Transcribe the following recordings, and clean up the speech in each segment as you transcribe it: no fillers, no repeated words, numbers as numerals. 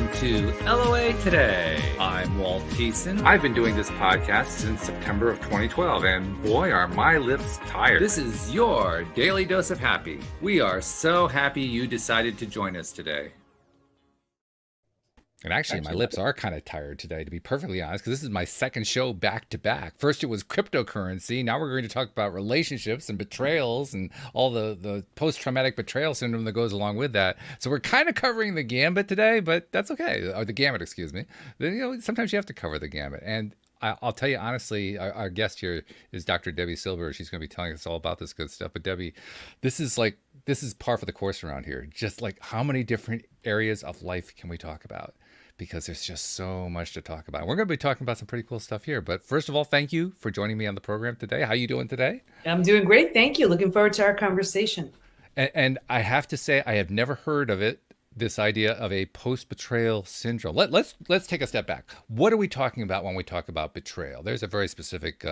Welcome to LOA Today. I'm Walt Thiessen. I've been doing this podcast since September of 2012, and boy, are my lips tired. This is your daily dose of happy. We are so happy you decided to join us today. And actually, my lips are kind of tired today, to be perfectly honest, because this is my second show back to back. First, it was cryptocurrency. Now we're going to talk about relationships and betrayals and all the post-traumatic betrayal syndrome that goes along with that. So we're kind of covering the gambit today, but that's okay. Or the gamut, excuse me. Sometimes you have to cover the gamut. And I'll tell you honestly, our guest here is Dr. Debi Silber. She's going to be telling us all about this good stuff. But Debi, this is par for the course around here. Just like how many different areas of life can we talk about? Because there's just so much to talk about. We're going to be talking about some pretty cool stuff here. But first of all, thank you for joining me on the program today. How are you doing today? I'm doing great. Thank you. Looking forward to our conversation. And I have to say, I have never heard of it, this idea of a post-betrayal syndrome. Let's take a step back. What are we talking about when we talk about betrayal? There's a very specific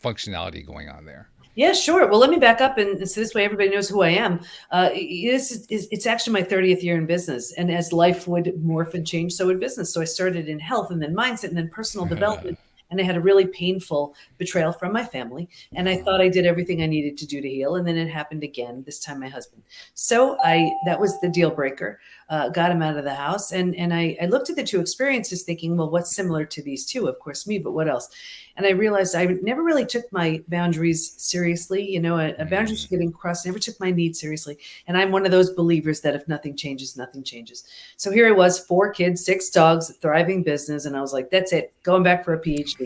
functionality going on there. Yeah, sure. Well, let me back up, and so this way everybody knows who I am. It's actually my 30th year in business, and as life would morph and change, so would business. So I started in health, and then mindset, and then personal development. And I had a really painful betrayal from my family. And I thought I did everything I needed to do to heal. And then it happened again, this time my husband. So that was the deal breaker, got him out of the house. And I looked at the two experiences thinking, well, what's similar to these two? Of course, me, but what else? And I realized I never really took my boundaries seriously. Boundaries were getting crossed. I never took my needs seriously. And I'm one of those believers that if nothing changes, nothing changes. So here I was, 4 kids, 6 dogs, a thriving business. And I was like, that's it, going back for a PhD.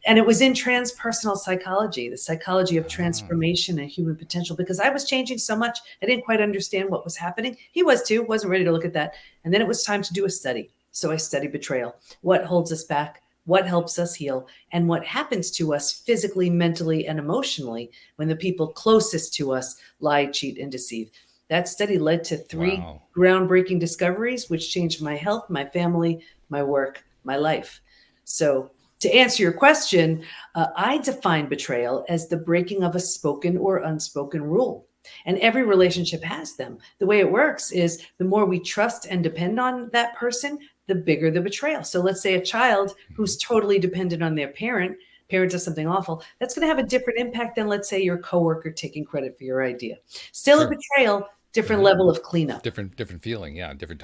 And it was in transpersonal psychology, the psychology of transformation and human potential, because I was changing so much. I didn't quite understand what was happening. He was too, wasn't ready to look at that. And then it was time to do a study. So I studied betrayal. What holds us back? What helps us heal, and what happens to us physically, mentally, and emotionally when the people closest to us lie, cheat, and deceive. That study led to 3 groundbreaking discoveries, which changed my health, my family, my work, my life. So to answer your question, I define betrayal as the breaking of a spoken or unspoken rule. And every relationship has them. The way it works is the more we trust and depend on that person, the bigger the betrayal. So let's say a child who's totally dependent on their parent does something awful. That's going to have a different impact than, let's say, your coworker taking credit for your idea. Still a betrayal, different level of cleanup. Different feeling, yeah. Different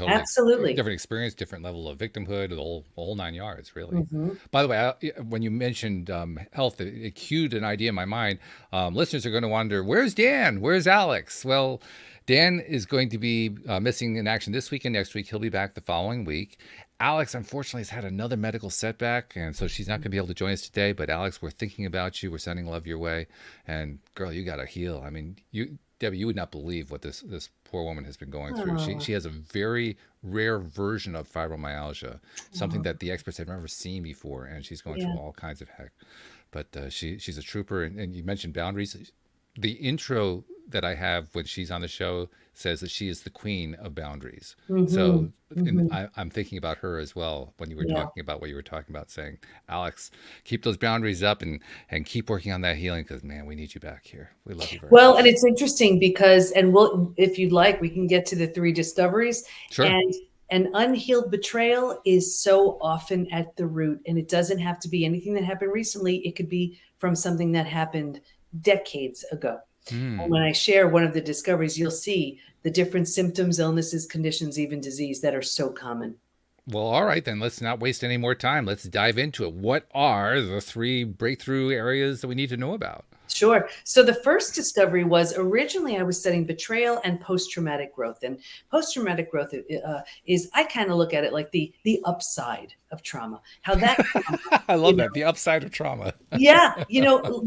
experience, different level of victimhood, the whole 9 yards, really. By the way, when you mentioned health, it cued an idea in my mind. Listeners are going to wonder, where's Dan? Where's Alex? Well, Dan is going to be missing in action this week and next week. He'll be back the following week. Alex, unfortunately, has had another medical setback, and so she's not going to be able to join us today. But Alex, we're thinking about you. We're sending love your way. And girl, you got to heal. I mean, Debi, you would not believe what this poor woman has been going through. She has a very rare version of fibromyalgia, something that the experts have never seen before, and she's going through all kinds of heck. But she's a trooper, and you mentioned boundaries. The intro that I have when she's on the show says that she is the queen of boundaries. So I'm thinking about her as well when you were talking about what you were talking about, saying, Alex, keep those boundaries up and keep working on that healing, because, man, we need you back here. We love you very much. And it's interesting because, if you'd like, we can get to the 3 discoveries. Sure. And an unhealed betrayal is so often at the root, and it doesn't have to be anything that happened recently. It could be from something that happened decades ago. And when I share one of the discoveries, you'll see the different symptoms, illnesses, conditions, even disease that are so common. Well, all right, then let's not waste any more time. Let's dive into it. What are the 3 breakthrough areas that we need to know about? Sure. So the first discovery was, originally I was studying betrayal and post-traumatic growth. And post-traumatic growth is, I kind of look at it like the upside of trauma. How that I love that, the upside of trauma. Yeah,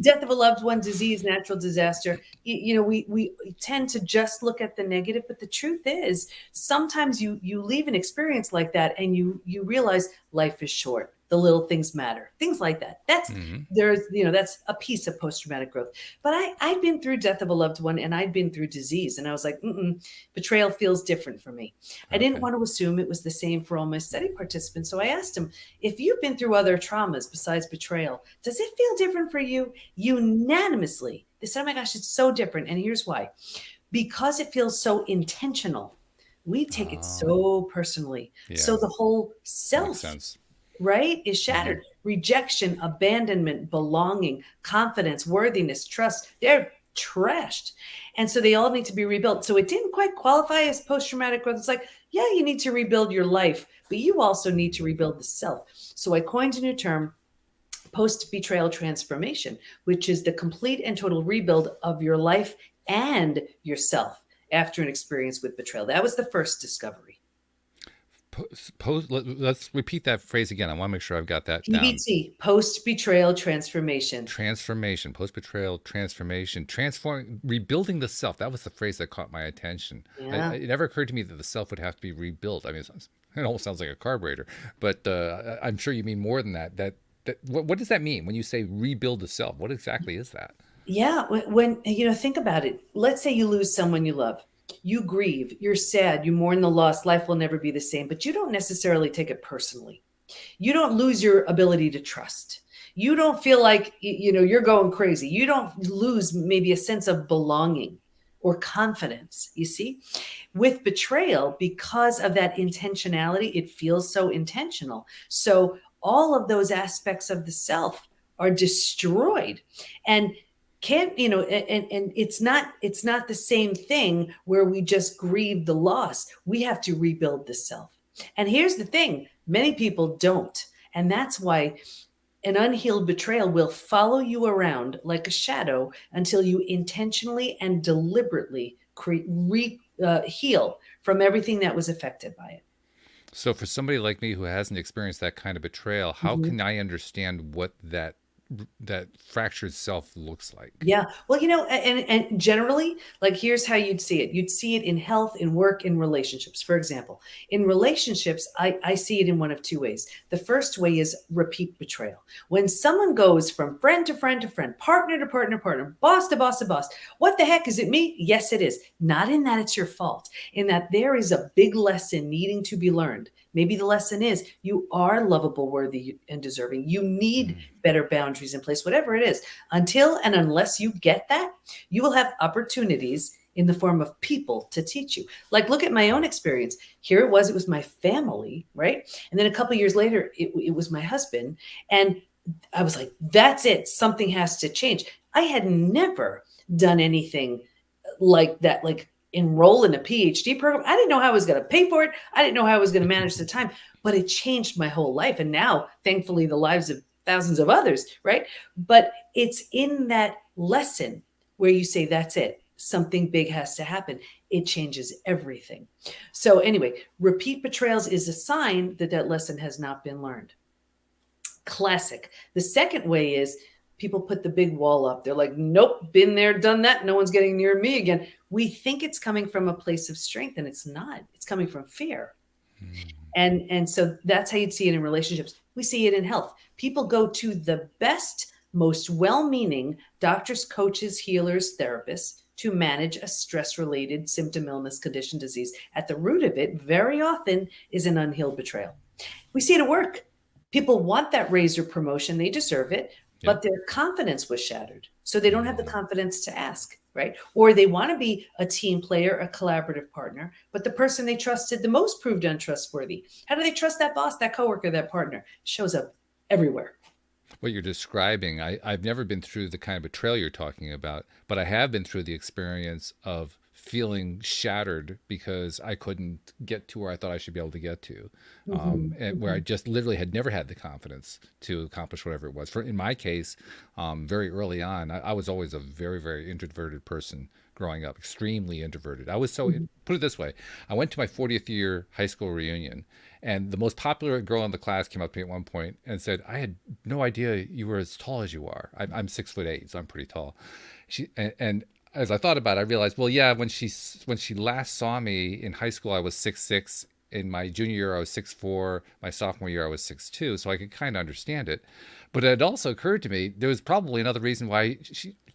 death of a loved one, disease, natural disaster. We tend to just look at the negative, but the truth is, sometimes you leave an experience like that and you realize life is short. The little things matter, things like that. That's that's a piece of post-traumatic growth. But I'd been through death of a loved one, and I'd been through disease, and I was like, betrayal feels different for me. I didn't want to assume it was the same for all my study participants. So I asked them, if you've been through other traumas besides betrayal, does it feel different for you? Unanimously, they said, oh my gosh, it's so different. And here's why. Because it feels so intentional. we take it Oh, so personally. So yeah, the whole makes self, sense. right, is Hmm. shattered. Rejection, abandonment, belonging, confidence, worthiness, trust, they're trashed. And so they all need to be rebuilt. So it didn't quite qualify as post-traumatic growth. It's like, yeah, you need to rebuild your life, but you also need to rebuild the self. So I coined a new term, post-betrayal transformation, which is the complete and total rebuild of your life and yourself after an experience with betrayal. That was the first discovery. Let's repeat that phrase again. I want to make sure I've got that down. PBT, post-betrayal transformation. Transformation, post-betrayal transformation, rebuilding the self. That was the phrase that caught my attention. Yeah. It never occurred to me that the self would have to be rebuilt. I mean, it almost sounds like a carburetor, but I'm sure you mean more than that. What does that mean when you say rebuild the self? What exactly is that? Yeah. When, think about it. Let's say you lose someone you love. You grieve, you're sad, you mourn the loss. Life will never be the same, but you don't necessarily take it personally. You don't lose your ability to trust. You don't feel like, you're going crazy. You don't lose maybe a sense of belonging or confidence. You see, with betrayal, because of that intentionality, it feels so intentional. So all of those aspects of the self are destroyed. And can't and it's not the same thing where we just grieve the loss. We have to rebuild the self. And here's the thing, many people don't. And that's why an unhealed betrayal will follow you around like a shadow until you intentionally and deliberately heal from everything that was affected by it. So for somebody like me who hasn't experienced that kind of betrayal, how Mhm. can I understand what that fractured self looks like? Yeah. Well, and generally, like, here's how you'd see it. You'd see it in health, in work, in relationships. For example, in relationships, I see it in one of two ways. The first way is repeat betrayal. When someone goes from friend to friend to friend, partner to partner, partner, boss to boss to boss, what the heck, is it me? Yes, it is. Not in that it's your fault, in that there is a big lesson needing to be learned. Maybe the lesson is you are lovable, worthy, and deserving. You need Mm. better boundaries in place, whatever it is. Until and unless you get that, you will have opportunities in the form of people to teach you. Like, look at my own experience. Here it was my family, right? And then a couple of years later, it was my husband. And I was like, that's it. Something has to change. I had never done anything like that, like enroll in a PhD program. I didn't know how I was going to pay for it. I didn't know how I was going to manage the time, but it changed my whole life. And now, thankfully, the lives of thousands of others, right? But it's in that lesson where you say, that's it. Something big has to happen. It changes everything. So anyway, repeat betrayals is a sign that that lesson has not been learned. Classic. The second way is people put the big wall up. They're like, nope, been there, done that. No one's getting near me again. We think it's coming from a place of strength, and it's not. It's coming from fear. Mm. And so that's how you'd see it in relationships. We see it in health. People go to the best, most well-meaning doctors, coaches, healers, therapists to manage a stress-related symptom, illness, condition, disease. At the root of it, very often, is an unhealed betrayal. We see it at work. People want that raise or promotion. They deserve it, Yeah. but their confidence was shattered. So they don't have the Mm. confidence to ask, right? Or they want to be a team player, a collaborative partner, but the person they trusted the most proved untrustworthy. How do they trust that boss, that coworker, that partner? It shows up everywhere. What you're describing, I've never been through the kind of betrayal you're talking about, but I have been through the experience of feeling shattered because I couldn't get to where I thought I should be able to get to, Mhm, and where I mhm. just literally had never had the confidence to accomplish whatever it was. In my case, very early on, I was always a very, very introverted person growing up, extremely introverted. I was so, Mhm. put it this way, I went to my 40th year high school reunion, and the most popular girl in the class came up to me at one point and said, "I had no idea you were as tall as you are." I'm 6'8", so I'm pretty tall. And as I thought about it, I realized, well, yeah, when she last saw me in high school, I was 6'6". In my junior year, I was 6'4". My sophomore year, I was 6'2". So I could kind of understand it. But it also occurred to me there was probably another reason why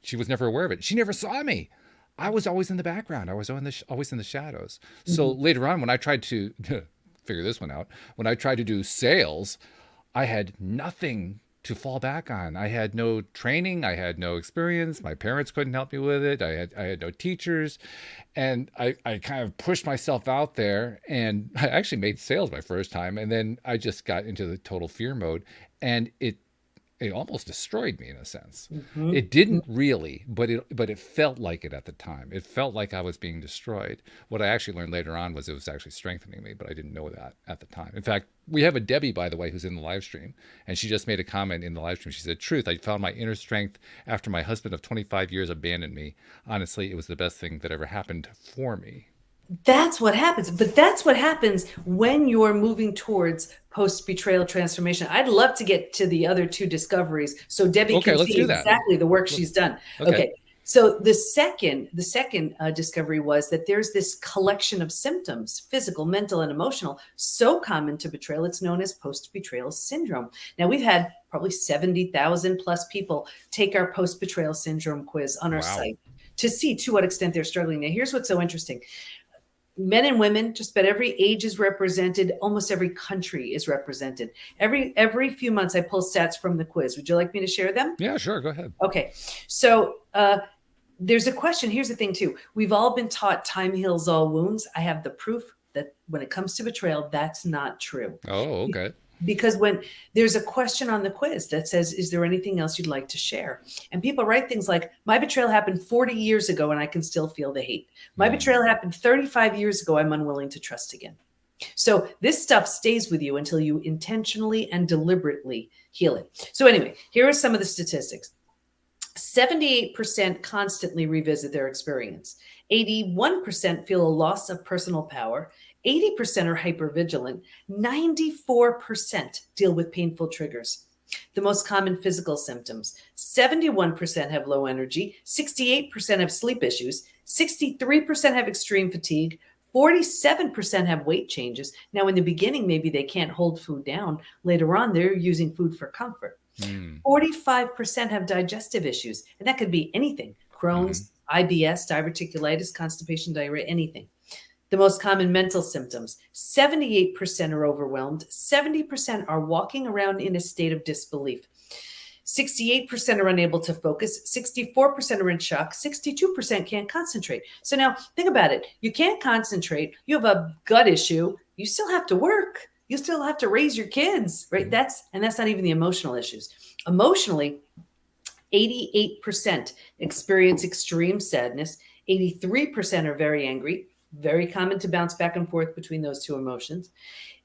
she was never aware of it. She never saw me. I was always in the background. I was always in the shadows. So Mhm. later on, when I tried to figure this one out, when I tried to do sales, I had nothing to fall back on. I had no training. I had no experience. My parents couldn't help me with it. I had no teachers. And I kind of pushed myself out there, and I actually made sales my first time. And then I just got into the total fear mode, and it almost destroyed me in a sense. Mm-hmm. It didn't really, but it felt like it at the time. It felt like I was being destroyed. What I actually learned later on was it was actually strengthening me, but I didn't know that at the time. In fact, we have a Debbie, by the way, who's in the live stream, and she just made a comment in the live stream. She said, "Truth, I found my inner strength after my husband of 25 years abandoned me. Honestly, it was the best thing that ever happened for me." That's what happens. But that's what happens when you're moving towards post-betrayal transformation. I'd love to get to the other two discoveries so Debbie can see exactly the work she's done. Okay. So the second discovery was that there's this collection of symptoms, physical, mental, and emotional, so common to betrayal. It's known as post-betrayal syndrome. Now, we've had probably 70,000 plus people take our post-betrayal syndrome quiz on our site to see to what extent they're struggling. Now, here's what's so interesting. Men and women, just about every age is represented. Almost every country is represented. Every few months, I pull stats from the quiz. Would you like me to share them? Yeah, sure. Go ahead. Okay. So there's a question. Here's the thing, too. We've all been taught time heals all wounds. I have the proof that when it comes to betrayal, that's not true. Oh, okay. Because when there's a question on the quiz that says, is there anything else you'd like to share? And people write things like, my betrayal happened 40 years ago and I can still feel the hate. My betrayal happened 35 years ago. I'm unwilling to trust again. So this stuff stays with you until you intentionally and deliberately heal it. So anyway, here are some of the statistics. 78% constantly revisit their experience. 81% feel a loss of personal power. 80% are hypervigilant. 94% deal with painful triggers. The most common physical symptoms: 71% have low energy. 68% have sleep issues. 63% have extreme fatigue. 47% have weight changes. Now, in the beginning, maybe they can't hold food down. Later on, they're using food for comfort. 45% have digestive issues, and that could be anything: Crohn's, IBS, diverticulitis, constipation, diarrhea, anything. The most common mental symptoms: 78% are overwhelmed. 70% are walking around in a state of disbelief. 68% are unable to focus. 64% are in shock. 62% can't concentrate. So now think about it. You can't concentrate. You have a gut issue. You still have to work. You still have to raise your kids, right? That's not even the emotional issues. Emotionally, 88% experience extreme sadness. 83% are very angry. Very common to bounce back and forth between those two emotions.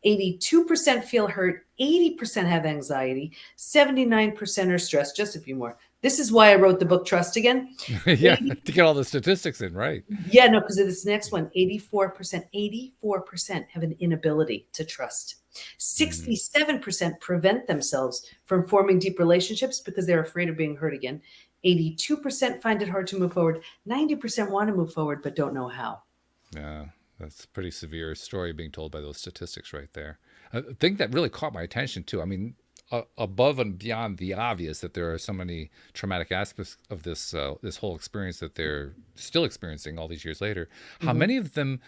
82% feel hurt. 80% have anxiety. 79% are stressed. Just a few more. This is why I wrote the book Trust Again. Yeah, to get all the statistics in, right? Yeah, no, because of this next one, 84% have an inability to trust. 67% prevent themselves from forming deep relationships because they're afraid of being hurt again. 82% find it hard to move forward. 90% want to move forward but don't know how. Yeah, that's a pretty severe story being told by those statistics right there. A thing that really caught my attention too, I mean, above and beyond the obvious that there are so many traumatic aspects of this this whole experience that they're still experiencing all these years later, how many of them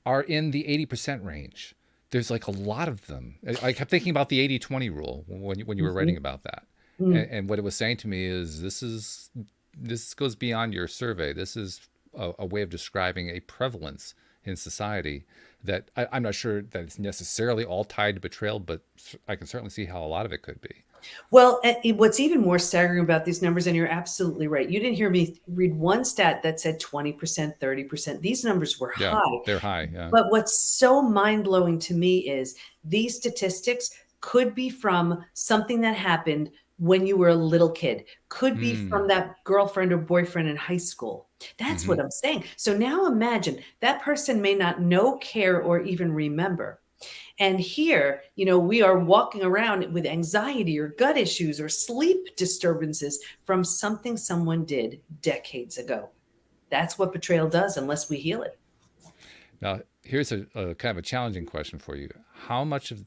are in the 80% range? There's like a lot of them. I kept thinking about the 80-20 rule when you were writing about that. And what it was saying to me is this goes beyond your survey. This is a way of describing a prevalence in society that I'm not sure that it's necessarily all tied to betrayal, but I can certainly see how a lot of it could be. Well, what's even more staggering about these numbers, and you're absolutely right, you didn't hear me read one stat that said 20%, 30%. These numbers were high. They're high. Yeah. But what's so mind-blowing to me is these statistics could be from something that happened when you were a little kid, could be from that girlfriend or boyfriend in high school. That's what I'm saying. So now imagine that person may not know, care, or even remember. And here, we are walking around with anxiety or gut issues or sleep disturbances from something someone did decades ago. That's what betrayal does unless we heal it. Now, here's a kind of a challenging question for you. How much of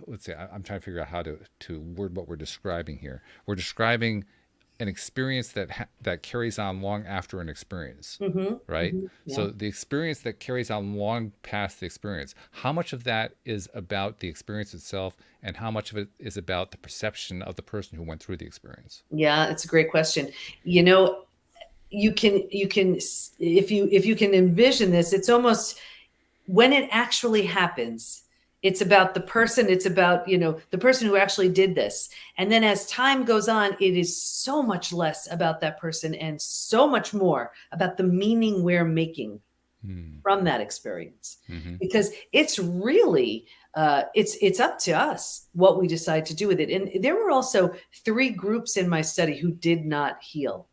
let's say, I'm trying to figure out how to word what we're describing here. We're describing an experience that carries on long after an experience, right? Yeah. So the experience that carries on long past the experience, how much of that is about the experience itself, and how much of it is about the perception of the person who went through the experience? Yeah, it's a great question. You know, you can if you can envision this, it's almost when it actually happens, it's about the person, it's about, the person who actually did this. And then as time goes on, it is so much less about that person and so much more about the meaning we're making from that experience. Because it's really, it's up to us what we decide to do with it. And there were also 3 groups in my study who did not heal.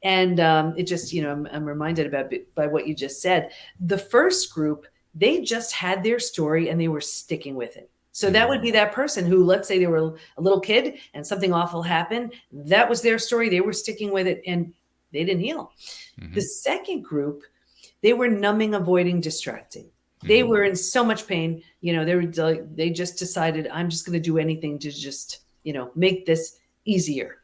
And it just, I'm reminded by what you just said. The first group, they just had their story and they were sticking with it. So that would be that person who, let's say they were a little kid and something awful happened. That was their story. They were sticking with it and they didn't heal. The second group, they were numbing, avoiding, distracting. They were in so much pain. They just decided, I'm just going to do anything to just, make this easier.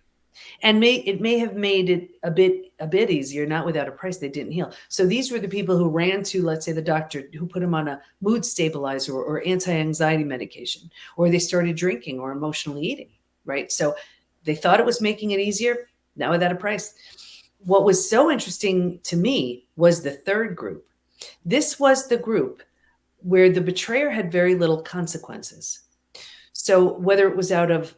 And it may have made it a bit easier, not without a price. They didn't heal. So these were the people who ran to, let's say, the doctor who put them on a mood stabilizer or anti-anxiety medication, or they started drinking or emotionally eating, right? So they thought it was making it easier, not without a price. What was so interesting to me was the third group. This was the group where the betrayer had very little consequences. So whether it was out of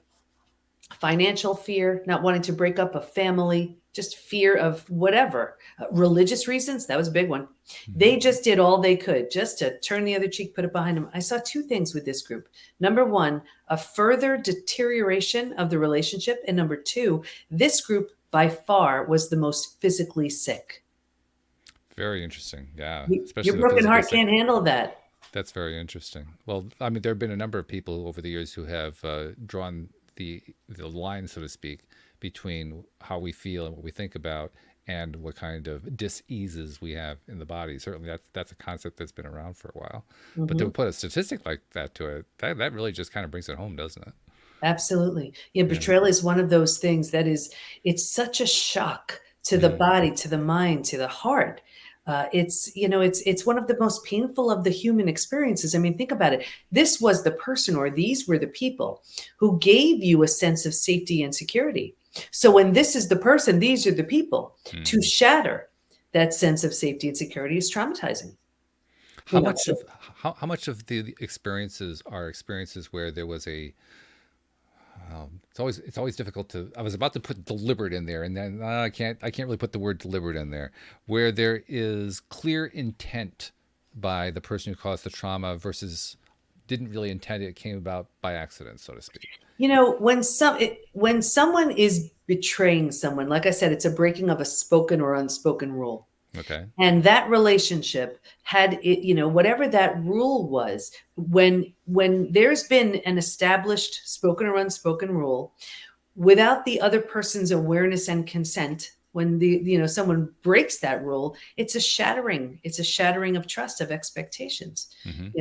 financial fear, not wanting to break up a family, just fear of whatever, religious reasons, that was a big one. They just did all they could just to turn the other cheek, put it behind them. I saw 2 things with this group. Number 1, a further deterioration of the relationship. And number 2, this group by far was the most physically sick. Very interesting. Yeah. Your broken heart can't handle that. That's very interesting. Well, I mean, there have been a number of people over the years who have drawn the line, so to speak, between how we feel and what we think about and what kind of dis-eases we have in the body. Certainly that's a concept that's been around for a while. But to put a statistic like that to it, that really just kind of brings it home, doesn't it? Absolutely. Yeah, betrayal is one of those things that it's such a shock to the body, to the mind, to the heart. It's one of the most painful of the human experiences. I mean, think about it. This was the person, or these were the people who gave you a sense of safety and security. So when this is the person, these are the people, to shatter that sense of safety and security is traumatizing. How much of the experiences are experiences where there was a it's always difficult to. I was about to put deliberate in there, and then I can't really put the word deliberate in there. Where there is clear intent by the person who caused the trauma versus didn't really intend it; it came about by accident, so to speak. When someone is betraying someone, like I said, it's a breaking of a spoken or unspoken rule. Okay. And that relationship had it, whatever that rule was, when there's been an established spoken or unspoken rule, without the other person's awareness and consent, when someone breaks that rule, it's a shattering of trust, of expectations, and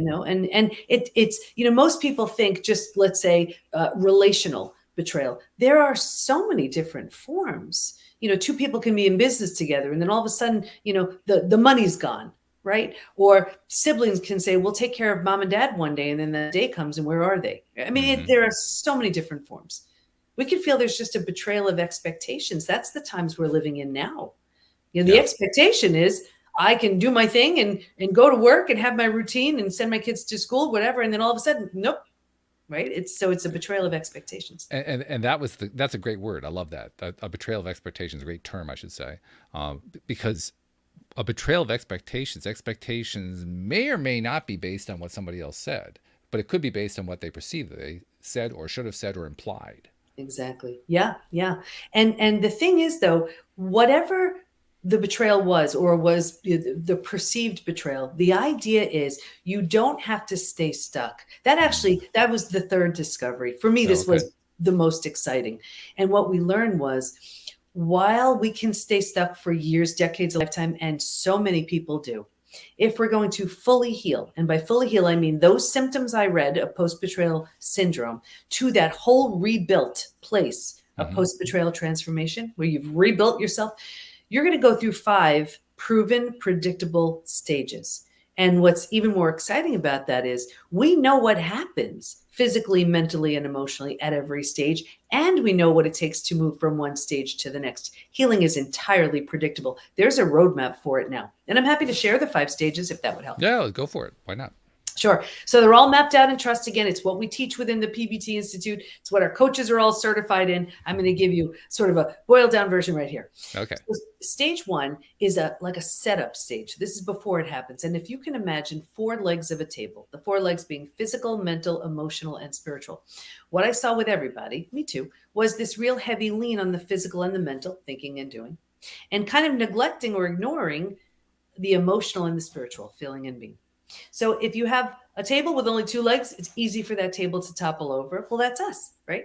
it's most people think just, let's say, relational betrayal. There are so many different forms. 2 people can be in business together and then all of a sudden, the money's gone, right? Or siblings can say, we'll take care of mom and dad one day, and then the day comes and where are they? I mean, there are so many different forms. We can feel there's just a betrayal of expectations. That's the times we're living in now. The expectation is I can do my thing and go to work and have my routine and send my kids to school, whatever. And then all of a sudden, nope. Right. It's a betrayal of expectations. And that's a great word. I love that. A betrayal of expectations, a great term, I should say, because a betrayal of expectations may or may not be based on what somebody else said, but it could be based on what they perceived that they said or should have said or implied. Exactly. Yeah. Yeah. And the thing is, though, whatever the betrayal was, or was the perceived betrayal, the idea is you don't have to stay stuck. That was the third discovery. For me, this was the most exciting. And what we learned was, while we can stay stuck for years, decades, a lifetime, and so many people do, if we're going to fully heal, and by fully heal, I mean those symptoms I read of post-betrayal syndrome, to that whole rebuilt place a post-betrayal transformation, where you've rebuilt yourself, you're going to go through 5 proven, predictable stages. And what's even more exciting about that is we know what happens physically, mentally, and emotionally at every stage. And we know what it takes to move from one stage to the next. Healing is entirely predictable. There's a roadmap for it now. And I'm happy to share the 5 stages if that would help. Yeah, go for it. Why not? Sure. So they're all mapped out in trust. Again, it's what we teach within the PBT Institute. It's what our coaches are all certified in. I'm going to give you sort of a boiled down version right here. Okay. So stage 1 is like a setup stage. This is before it happens. And if you can imagine 4 legs of a table, the 4 legs being physical, mental, emotional, and spiritual. What I saw with everybody, me too, was this real heavy lean on the physical and the mental, thinking and doing, and kind of neglecting or ignoring the emotional and the spiritual, feeling and being. So if you have a table with only 2 legs, it's easy for that table to topple over. Well, that's us, right?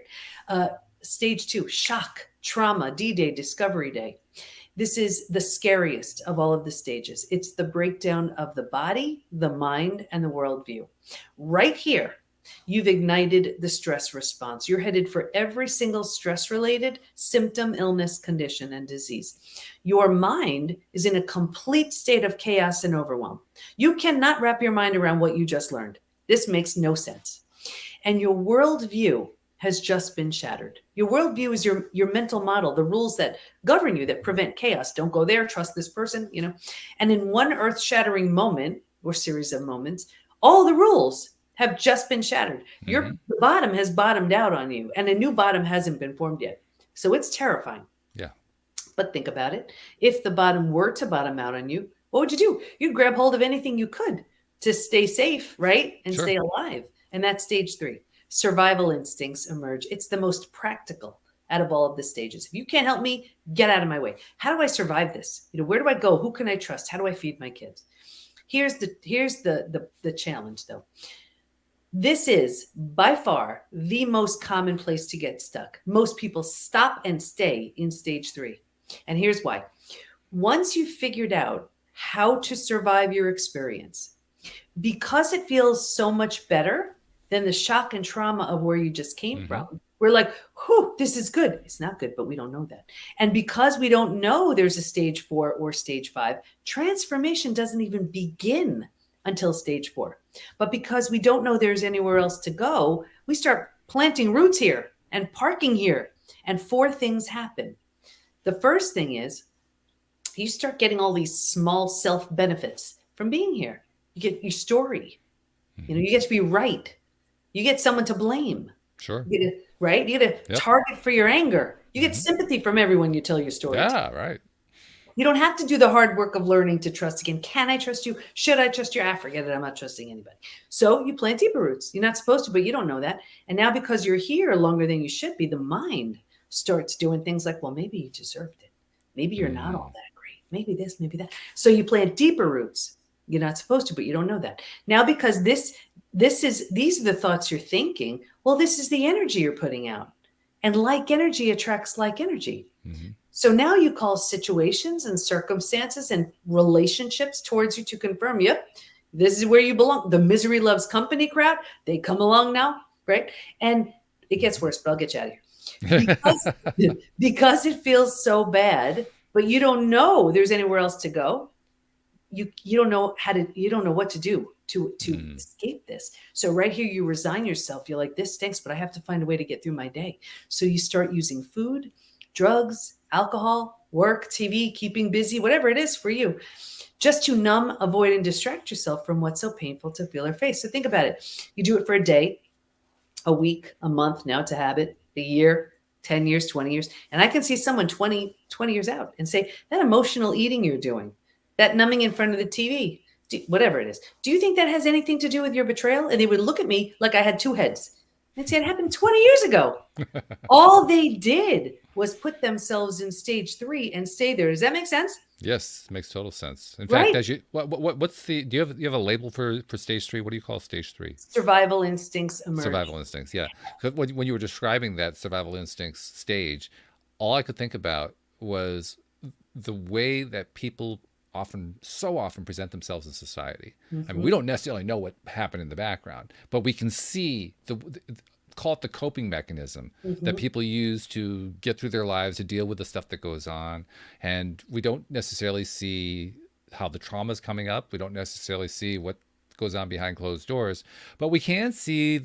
Stage 2, shock, trauma, D-Day, Discovery Day. This is the scariest of all of the stages. It's the breakdown of the body, the mind, and the worldview. Right here, you've ignited the stress response. You're headed for every single stress-related symptom, illness, condition, and disease. Your mind is in a complete state of chaos and overwhelm. You cannot wrap your mind around what you just learned. This makes no sense. And your worldview has just been shattered. Your worldview is your mental model, the rules that govern you, that prevent chaos. Don't go there, trust this person, And in one earth-shattering moment, or series of moments, all the rules have just been shattered. The bottom has bottomed out on you, and a new bottom hasn't been formed yet. So it's terrifying. Yeah. But think about it. If the bottom were to bottom out on you, what would you do? You'd grab hold of anything you could to stay safe, right? And stay alive. And that's stage 3. Survival instincts emerge. It's the most practical out of all of the stages. If you can't help me, get out of my way. How do I survive this? Where do I go? Who can I trust? How do I feed my kids? Here's the challenge, though. This is by far the most common place to get stuck. Most people stop and stay in stage 3. And here's why. Once you've figured out how to survive your experience, because it feels so much better than the shock and trauma of where you just came from, we're like, whew, this is good. It's not good, but we don't know that. And because we don't know there's a stage 4 or stage 5, transformation doesn't even begin until stage 4. But because we don't know there's anywhere else to go, we start planting roots here and parking here. And 4 things happen. The first thing is you start getting all these small self-benefits from being here. You get your story. You get to be right. You get someone to blame. Sure. You get right? You get a target for your anger. You get sympathy from everyone you tell your story to. Yeah, right. You don't have to do the hard work of learning to trust again. Can I trust you? Should I trust you? Forget it. I'm not trusting anybody. So you plant deeper roots. You're not supposed to, but you don't know that. And now because you're here longer than you should be, the mind starts doing things like, well, maybe you deserved it. Maybe you're not all that great. Maybe this, maybe that. So you plant deeper roots. You're not supposed to, but you don't know that. Now, because these are the thoughts you're thinking, well, this is the energy you're putting out. And like energy attracts like energy. So now you call situations and circumstances and relationships towards you to confirm, yep, this is where you belong. The misery loves company crowd, they come along now, right? And it gets worse, but I'll get you out of here. Because it feels so bad, but you don't know there's anywhere else to go. You don't know you don't know what to do to escape this. So right here, you resign yourself. You're like, this stinks, but I have to find a way to get through my day. So you start using food, drugs, alcohol, work, TV, keeping busy, whatever it is for you, just to numb, avoid, and distract yourself from what's so painful to feel or face. So think about it. You do it for a day, a week, a month, now it's a habit, a year, 10 years, 20 years. And I can see someone 20 years out and say, that emotional eating you're doing, that numbing in front of the TV, whatever it is, do you think that has anything to do with your betrayal? And they would look at me like I had 2 heads and say, it happened 20 years ago. All they did was put themselves in stage 3 and stay there. Does that make sense? Yes, makes total sense. In fact, as you, what's the? Do you have a label for stage 3? What do you call stage 3? Survival instincts emerge. Survival instincts, yeah. Because when you were describing that survival instincts stage, all I could think about was the way that people so often present themselves in society. I mean, we don't necessarily know what happened in the background, but we can see call it the coping mechanism that people use to get through their lives, to deal with the stuff that goes on. And we don't necessarily see how the trauma is coming up. We don't necessarily see what goes on behind closed doors, but we can see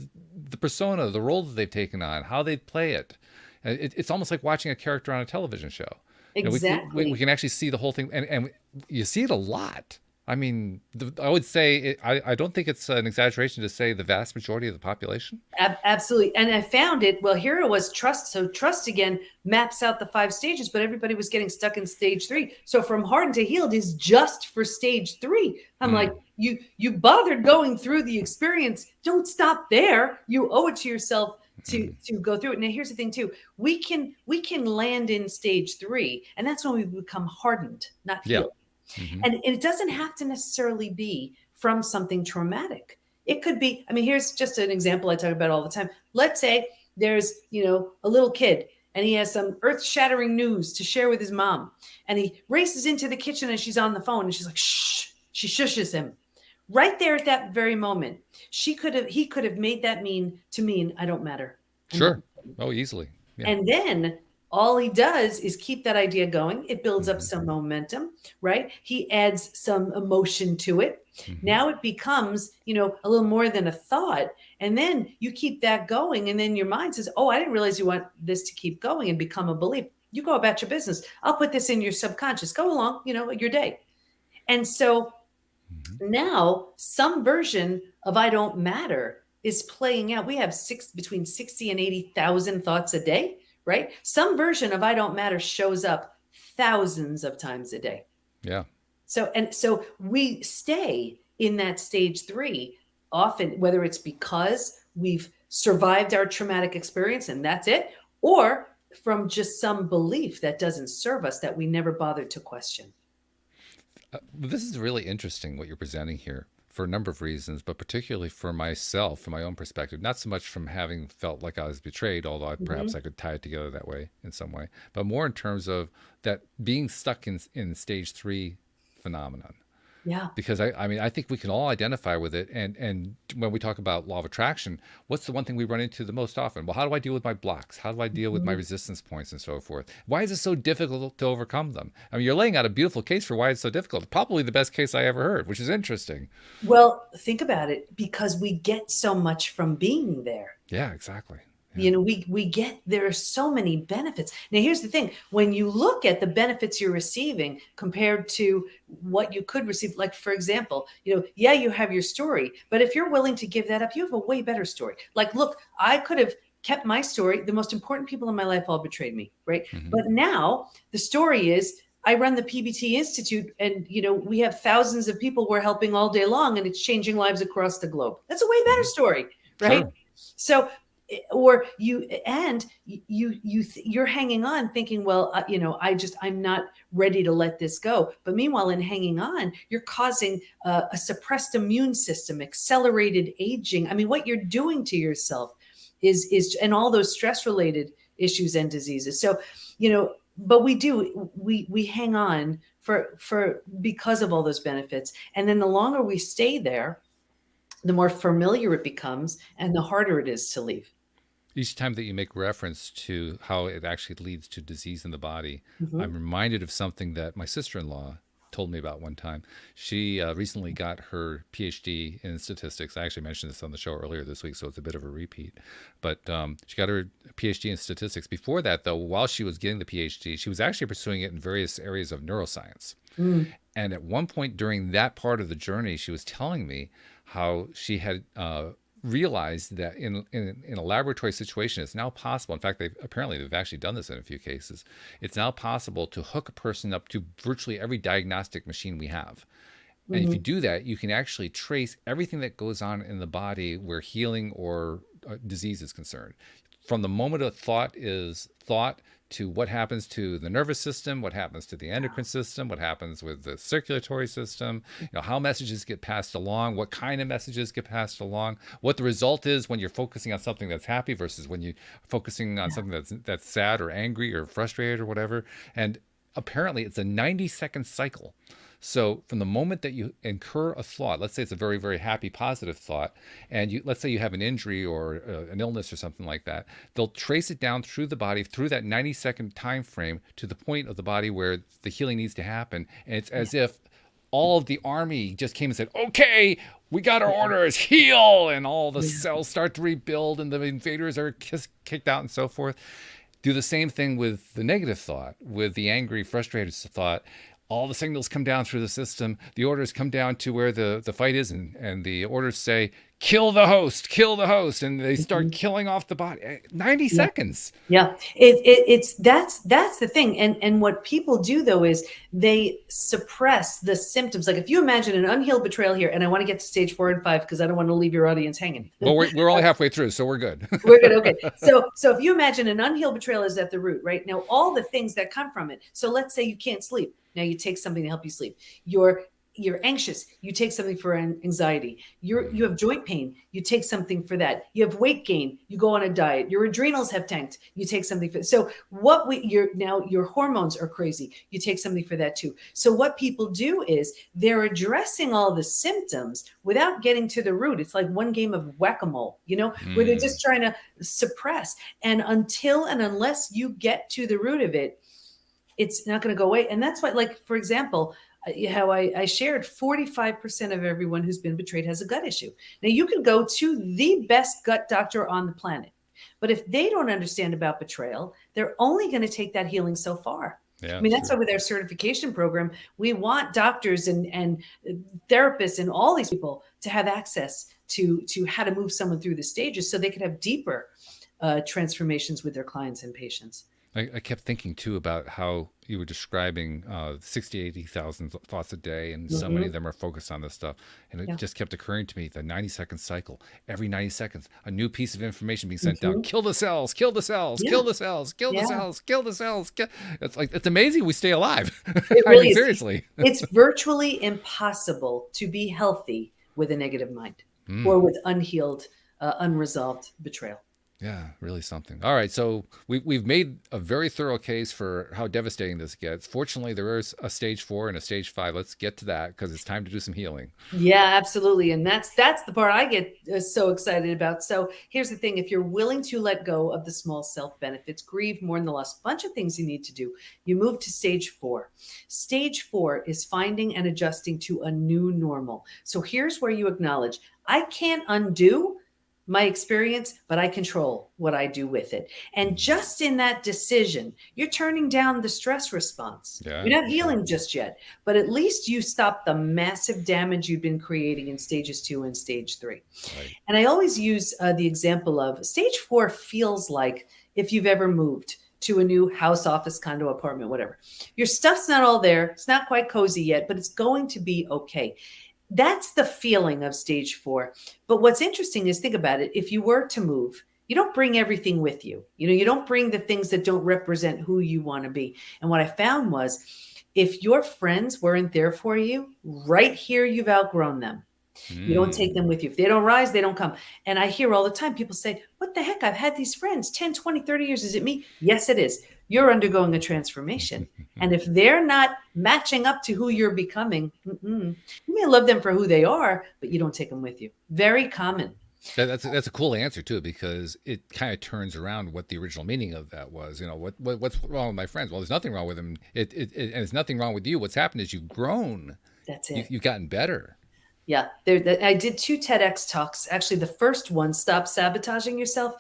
the persona, the role that they've taken on, how they play it. It's almost like watching a character on a television show. Exactly. We can actually see the whole thing, and you see it a lot. I mean, I would say, I don't think it's an exaggeration to say the vast majority of the population. Absolutely. And I found it, well, here it was trust. So trust again maps out the 5 stages, but everybody was getting stuck in stage 3. So from hardened to healed is just for stage 3. I'm like, you bothered going through the experience. Don't stop there. You owe it to yourself to go through it. Now, here's the thing too. We can land in stage 3, and that's when we become hardened, not healed. And it doesn't have to necessarily be from something traumatic. It could be, I mean, here's just an example I talk about all the time. Let's say there's, a little kid and he has some earth-shattering news to share with his mom. And he races into the kitchen and she's on the phone and she's like, shh, she shushes him. Right there at that very moment, he could have made that mean, I don't matter. Sure. Oh, easily. Yeah. And then all he does is keep that idea going. It builds up some momentum, right? He adds some emotion to it. Now it becomes, a little more than a thought. And then you keep that going. And then your mind says, oh, I didn't realize you want this to keep going and become a belief. You go about your business. I'll put this in your subconscious. Go along, your day. And so now some version of I don't matter is playing out. We have between 60 and 80,000 thoughts a day. Right? Some version of I don't matter shows up thousands of times a day. Yeah. So we stay in that stage 3 often, whether it's because we've survived our traumatic experience and that's it, or from just some belief that doesn't serve us that we never bothered to question. This is really interesting what you're presenting here, for a number of reasons, but particularly for myself, from my own perspective, not so much from having felt like I was betrayed, although perhaps I could tie it together that way in some way, but more in terms of that being stuck in stage 3 phenomenon. Yeah. Because I think we can all identify with it. And when we talk about law of attraction, what's the one thing we run into the most often? Well, how do I deal with my blocks? How do I deal with my resistance points and so forth? Why is it so difficult to overcome them? I mean, you're laying out a beautiful case for why it's so difficult. Probably the best case I ever heard, which is interesting. Well, think about it, because we get so much from being there. Yeah, exactly. There are so many benefits. Now, here's the thing. When you look at the benefits you're receiving compared to what you could receive, like, for example, you have your story, but if you're willing to give that up, you have a way better story. Like, look, I could have kept my story. The most important people in my life all betrayed me, right? But now the story is I run the PBT Institute, and, we have thousands of people we're helping all day long, and it's changing lives across the globe. That's a way better story, right? Sure. So, or you're hanging on thinking, well, I'm not ready to let this go. But meanwhile, in hanging on, you're causing a suppressed immune system, accelerated aging. I mean, what you're doing to yourself is and all those stress related issues and diseases. So, but we hang on for because of all those benefits. And then the longer we stay there, the more familiar it becomes and the harder it is to leave. Each time that you make reference to how it actually leads to disease in the body, I'm reminded of something that my sister-in-law told me about one time. She recently got her PhD in statistics. I actually mentioned this on the show earlier this week, so it's a bit of a repeat. But she got her PhD in statistics. Before that, though, while she was getting the PhD, she was actually pursuing it in various areas of neuroscience. And at one point during that part of the journey, she was telling me how she had realized that in a laboratory situation, it's now possible. In fact, they've actually done this in a few cases. It's now possible to hook a person up to virtually every diagnostic machine we have. And if you do that, you can actually trace everything that goes on in the body where healing or disease is concerned. From the moment a thought is thought to what happens to the nervous system, what happens to the endocrine system, what happens with the circulatory system, how messages get passed along, what kind of messages get passed along, what the result is when you're focusing on something that's happy versus when you're focusing on something that's sad or angry or frustrated or whatever. And apparently it's a 90-second cycle. So from the moment that you incur a thought, let's say it's a very, very happy, positive thought, and let's say you have an injury or an illness or something like that, they'll trace it down through the body, through that 90-second time frame to the point of the body where the healing needs to happen. And it's as if all of the army just came and said, okay, we got our orders, heal, and all the cells start to rebuild and the invaders are kicked out and so forth. Do the same thing with the negative thought, with the angry, frustrated thought. All the signals come down through the system. The orders come down to where the fight is, and the orders say, kill the host, and they start killing off the body. 90 seconds. Yeah, that's the thing. And what people do though is they suppress the symptoms. Like if you imagine an unhealed betrayal here, and I want to get to stage 4 and 5 because I don't want to leave your audience hanging. Well, we're only halfway through, so we're good. We're good. Okay. So if you imagine an unhealed betrayal is at the root, right? Now all the things that come from it. So let's say you can't sleep. Now you take something to help you sleep. You're anxious. You take something for anxiety. You have joint pain. You take something for that. You have weight gain. You go on a diet. Your adrenals have tanked. You take something for. So your hormones are crazy. You take something for that too. So what people do is they're addressing all the symptoms without getting to the root. It's like one game of whack-a-mole, where they're just trying to suppress. And until and unless you get to the root of it, it's not going to go away. And that's why, like, for example, how I shared 45% of everyone who's been betrayed has a gut issue. Now you can go to the best gut doctor on the planet, but if they don't understand about betrayal, they're only going to take that healing so far. Yeah, I mean, that's why with our certification program, we want doctors and therapists and all these people to have access to how to move someone through the stages so they can have deeper transformations with their clients and patients. I kept thinking too about how you were describing 60, 80,000 thoughts a day, and so many of them are focused on this stuff. And it just kept occurring to me, the 90-second cycle. Every 90 seconds, a new piece of information being sent down. Kill the cells, kill the cells, kill the cells, kill the cells, kill the cells. It's amazing we stay alive. It really is. Seriously. It's virtually impossible to be healthy with a negative mind or with unhealed, unresolved betrayal. Yeah, really something. All right, so we've made a very thorough case for how devastating this gets. Fortunately, there is a stage 4 and a stage 5. Let's get to that because it's time to do some healing. Yeah, absolutely. And that's the part I get so excited about. So here's the thing. If you're willing to let go of the small self benefits, grieve, mourn the loss, bunch of things you need to do, you move to stage 4. Stage 4 is finding and adjusting to a new normal. So here's where you acknowledge, I can't undo my experience, but I control what I do with it. And just in that decision, you're turning down the stress response. Yeah, you're not healing just yet, but at least you stop the massive damage you've been creating in stages 2 and stage 3. Right. And I always use the example of stage 4 feels like if you've ever moved to a new house, office, condo, apartment, whatever. Your stuff's not all there. It's not quite cozy yet, but it's going to be okay. That's the feeling of stage 4. But what's interesting is, think about it. If you were to move, you don't bring everything with you. You don't bring the things that don't represent who you want to be. And what I found was, if your friends weren't there for you, right here, you've outgrown them. You don't take them with you. If they don't rise, they don't come. And I hear all the time people say, what the heck? I've had these friends 10, 20, 30 years. Is it me? Yes, it is. You're undergoing a transformation. And if they're not matching up to who you're becoming, you may love them for who they are, but you don't take them with you. Very common. That's a cool answer too, because it kind of turns around what the original meaning of that was. What's wrong with my friends? Well, there's nothing wrong with them. And there's nothing wrong with you. What's happened is you've grown. That's it. You've gotten better. Yeah, I did 2 TEDx talks. Actually, the first one, Stop Sabotaging Yourself,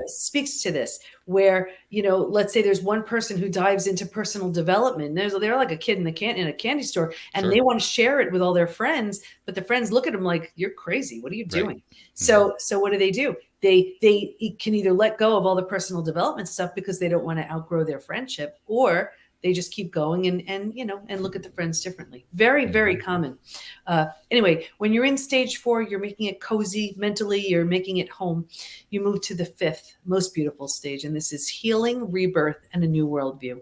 speaks to this, where, let's say there's one person who dives into personal development. They're like a kid in a candy store, and they want to share it with all their friends, but the friends look at them like, you're crazy. What are you doing? Right. So what do? They can either let go of all the personal development stuff because they don't want to outgrow their friendship, or they just keep going and look at the friends differently. Very, very common. Anyway, when you're in stage 4, you're making it cozy mentally, you're making it home. You move to the 5th, most beautiful stage. And this is healing, rebirth, and a new worldview.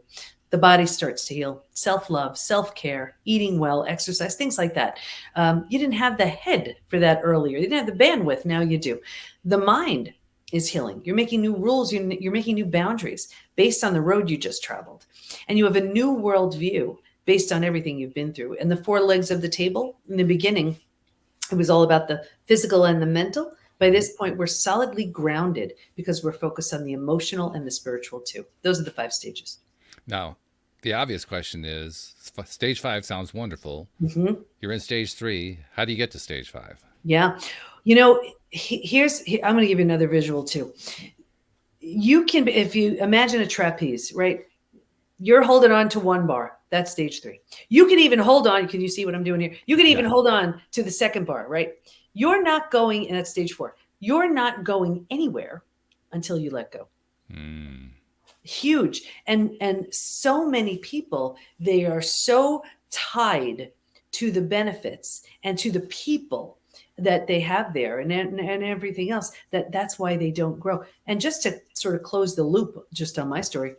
The body starts to heal. Self-love, self-care, eating well, exercise, things like that. You didn't have the head for that earlier. You didn't have the bandwidth. Now you do. The mind is healing. You're making new rules. You're making new boundaries based on the road you just traveled. And you have a new worldview based on everything you've been through. And the 4 legs of the table, in the beginning, it was all about the physical and the mental. By this point, we're solidly grounded because we're focused on the emotional and the spiritual too. Those are the 5 stages. Now, the obvious question is, stage 5 sounds wonderful. You're in stage 3. How do you get to stage 5? Yeah. You know, I'm going to give you another visual too. You can, if you imagine a trapeze, right? You're holding on to 1 bar. That's stage 3. You can even hold on. Can you see what I'm doing here? You can even hold on to the 2nd bar, right? You're not going, and that's stage 4. You're not going anywhere until you let go. Huge. And so many people, they are so tied to the benefits and to the people that they have there and everything else, that's why they don't grow. And just to sort of close the loop just on my story,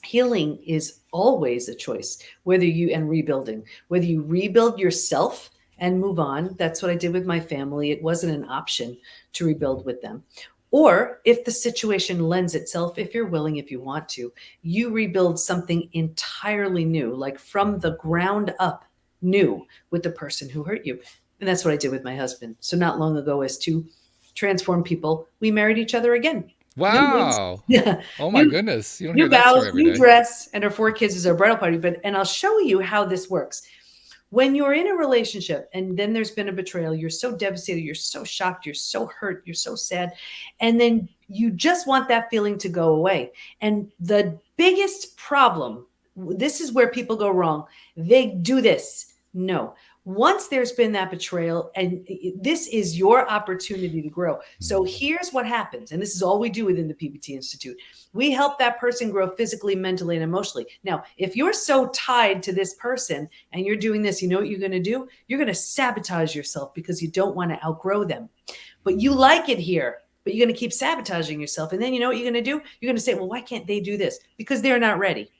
healing is always a choice, and rebuilding, whether you rebuild yourself and move on. That's what I did with my family. It wasn't an option to rebuild with them. Or if the situation lends itself, if you're willing, if you want to, you rebuild something entirely new, like from the ground up new with the person who hurt you. And that's what I did with my husband. So not long ago, as 2 transformed people, we married each other again. Wow. Yeah. Oh my goodness. You don't new hear that story vows, every new day. dress, and our 4 kids is our bridal party. And I'll show you how this works. When you're in a relationship and then there's been a betrayal, you're so devastated, you're so shocked, you're so hurt, you're so sad. And then you just want that feeling to go away. And the biggest problem, this is where people go wrong. They do this. No. Once there's been that betrayal, and this is your opportunity to grow. So here's what happens. And this is all we do within the PBT Institute. We help that person grow physically, mentally, and emotionally. Now, if you're so tied to this person and you're doing this, you know what you're going to do? You're going to sabotage yourself because you don't want to outgrow them. But you like it here, but you're going to keep sabotaging yourself. And then you know what you're going to do? You're going to say, well, why can't they do this? Because they're not ready.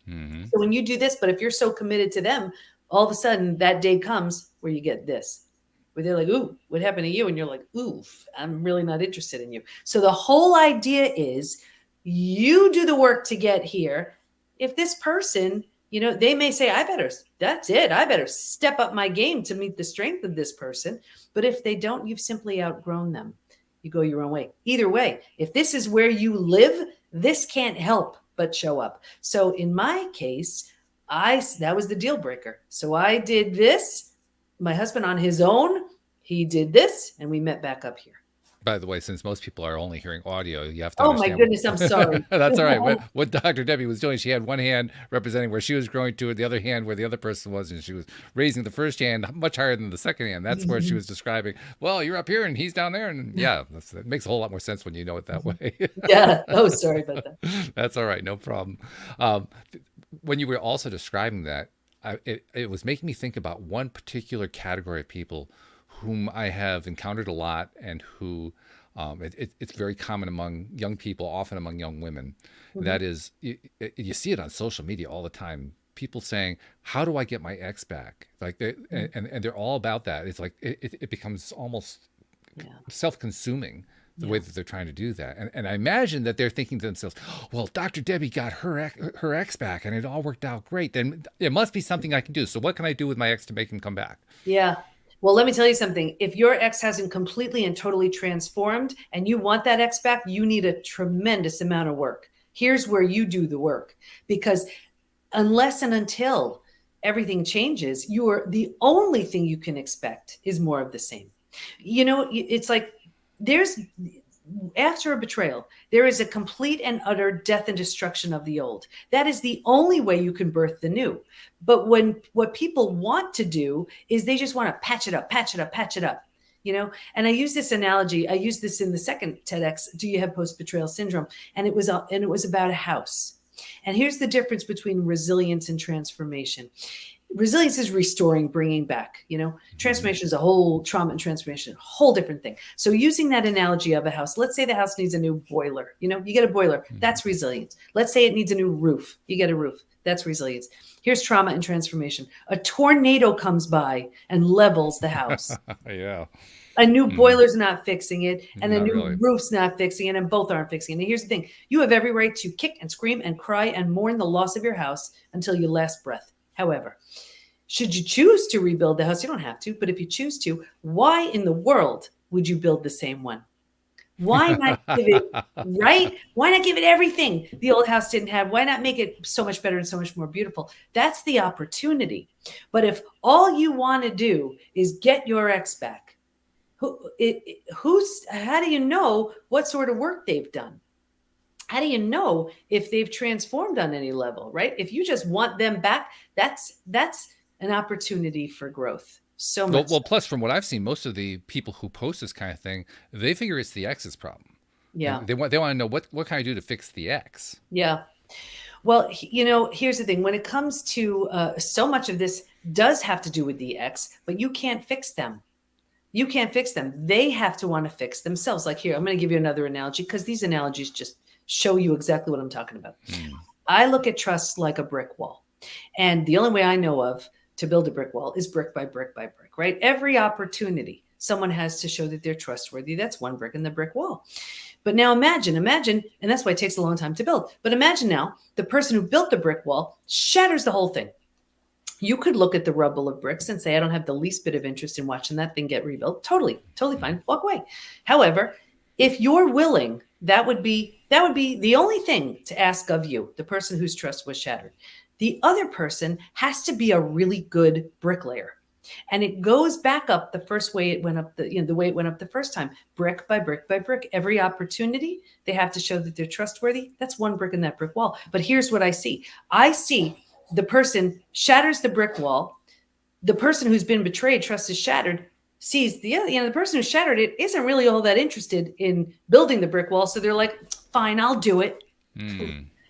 So when you do this, but if you're so committed to them, all of a sudden that day comes where you get this, where they're like, ooh, what happened to you? And you're like, oof, I'm really not interested in you. So the whole idea is you do the work to get here. If this person, you know, they may say, I better step up my game to meet the strength of this person. But if they don't, you've simply outgrown them. You go your own way. Either way, if this is where you live, this can't help but show up. So in my case, that was the deal breaker. So I did this. My husband on his own, he did this, and we met back up here. By the way, since most people are only hearing audio, you have to understand. Oh my goodness, I'm sorry. That's all right. What Dr. Debi was doing, she had one hand representing where she was growing to, the other hand where the other person was, and she was raising the first hand much higher than the second hand. That's where she was describing, well, you're up here and he's down there. And yeah, it makes a whole lot more sense when you know it that way. Yeah. Oh, sorry about that. That's all right. No problem. When you were also describing that, it was making me think about one particular category of people whom I have encountered a lot, and who it's very common among young people, often among young women. That is, you see it on social media all the time. People saying, "How do I get my ex back?" Like, and they're all about that. It's like it becomes almost self-consuming. The way that they're trying to do that. And I imagine that they're thinking to themselves, well, Dr. Debi got her ex back and it all worked out great. Then it must be something I can do. So what can I do with my ex to make him come back? Yeah. Well, let me tell you something. If your ex hasn't completely and totally transformed and you want that ex back, you need a tremendous amount of work. Here's where you do the work, because unless and until everything changes, the only thing you can expect is more of the same. You know, it's like, after a betrayal, there is a complete and utter death and destruction of the old. That is the only way you can birth the new. But what people want to do is they just want to patch it up. You know, and I use this analogy. I used this in the second TEDx. Do you have post-betrayal syndrome? And it was about a house. And here's the difference between resilience and transformation. Resilience is restoring, bringing back, you know. Transformation is a whole trauma and transformation, a whole different thing. So using that analogy of a house, let's say the house needs a new boiler, you know, you get a boiler, that's resilience. Let's say it needs a new roof, you get a roof, that's resilience. Here's trauma and transformation. A tornado comes by and levels the house. Yeah. A new boiler's not fixing it, and a Not new really. roof's not fixing it, and both aren't fixing it. And here's the thing. You have every right to kick and scream and cry and mourn the loss of your house until your last breath. However, should you choose to rebuild the house, you don't have to, but if you choose to, why in the world would you build the same one? Why not give it, right? Why not give it everything the old house didn't have? Why not make it so much better and so much more beautiful? That's the opportunity. But if all you want to do is get your ex back, how do you know what sort of work they've done? How do you know if they've transformed on any level, right? If you just want them back, that's an opportunity for growth. So much. Well, plus from what I've seen, most of the people who post this kind of thing, they figure it's the ex's problem. Yeah. And they want to know what can I do to fix the ex? Yeah. Well, here's the thing. When it comes to so much of this does have to do with the ex, but you can't fix them. You can't fix them. They have to want to fix themselves. Like here, I'm going to give you another analogy because these analogies just show you exactly what I'm talking about. I look at trust like a brick wall. And the only way I know of to build a brick wall is brick by brick by brick, right? Every opportunity someone has to show that they're trustworthy. That's one brick in the brick wall. But now imagine, and that's why it takes a long time to build. But imagine now the person who built the brick wall shatters the whole thing. You could look at the rubble of bricks and say, I don't have the least bit of interest in watching that thing get rebuilt. Totally fine. Walk away. However, if you're willing, that would be the only thing to ask of you, the person whose trust was shattered. The other person has to be a really good bricklayer. And it goes back up the first way it went up, the way it went up the first time, brick by brick by brick. Every opportunity, they have to show that they're trustworthy. That's one brick in that brick wall. But here's what I see. I see the person shatters the brick wall. The person who's been betrayed, trust is shattered, sees the person who shattered it isn't really all that interested in building the brick wall. So they're like, fine, I'll do it.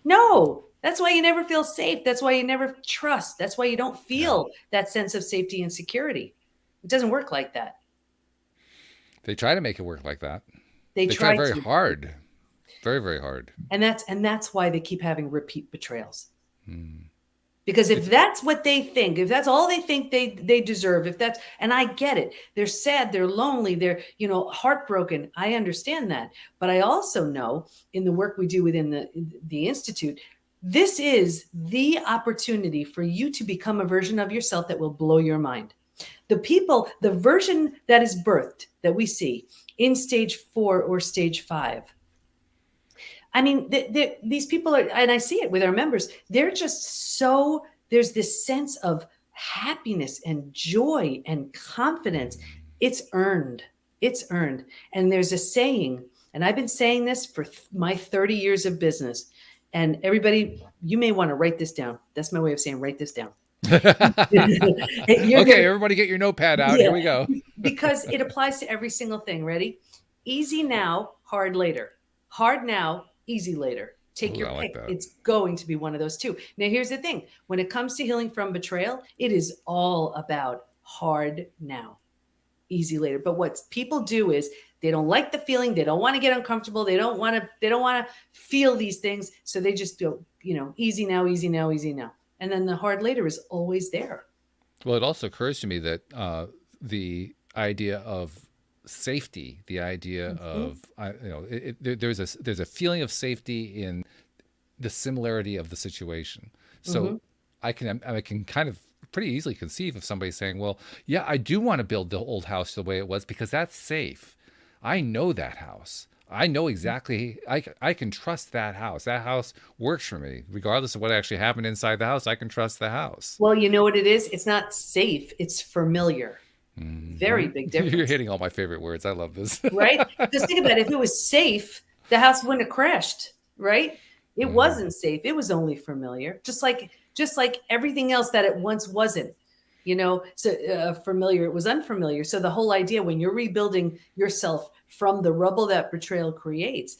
No, that's why you never feel safe. That's why you never trust. That's why you don't feel that sense of safety and security. It doesn't work like that. They try to make it work like that. They try very hard. Very, very hard. And that's why they keep having repeat betrayals. Because if that's what they think, if that's all they think they deserve, and I get it, they're sad, they're lonely, they're, heartbroken. I understand that. But I also know in the work we do within the Institute, this is the opportunity for you to become a version of yourself that will blow your mind. The version that is birthed that we see in stage 4 or stage 5. I mean, these people are, and I see it with our members, they're just there's this sense of happiness and joy and confidence. It's earned. And there's a saying, and I've been saying this for my 30 years of business. And everybody, you may want to write this down. That's my way of saying write this down. Everybody get your notepad out. Here we go. Because it applies to every single thing. Ready? Easy now, hard later. Hard now, easy later. Take your pick. It's going to be one of those two. Now, here's the thing. When it comes to healing from betrayal, it is all about hard now, easy later. But what people do is they don't like the feeling. They don't want to get uncomfortable. They don't want to feel these things. So they just go, easy now, easy now, easy now. And then the hard later is always there. Well, it also occurs to me that the idea of safety, the idea of there's a feeling of safety in the similarity of the situation. So I can kind of pretty easily conceive of somebody saying, well, yeah, I do want to build the old house the way it was because that's safe. I know that house. I know exactly, I can trust that house. That house works for me. Regardless of what actually happened inside the house, I can trust the house. Well, you know what it is? It's not safe. It's familiar. Very big difference. You're hitting all my favorite words. I love this. Right? Just think about it. If it was safe, the house wouldn't have crashed, right? It wasn't safe. It was only familiar. Just like everything else that it once wasn't. So familiar, it was unfamiliar. So the whole idea when you're rebuilding yourself from the rubble that betrayal creates,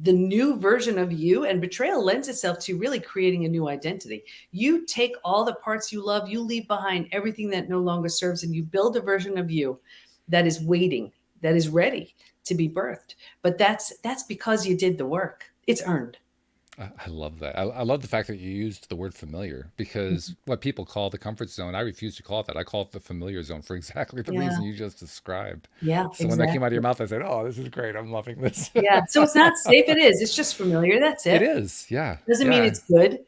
the new version of you, and betrayal lends itself to really creating a new identity. You take all the parts you love, you leave behind everything that no longer serves, and you build a version of you that is waiting, that is ready to be birthed. But that's because you did the work. It's earned. I love that. I love the fact that you used the word familiar, because what people call the comfort zone, I refuse to call it that. I call it the familiar zone for exactly the reason you just described. Yeah, So when that came out of exactly. your mouth, I said, oh, this is great. I'm loving this. Yeah. So it's not safe. It is. It's just familiar. That's It it. is. Yeah. Doesn't mean Yeah. it's good.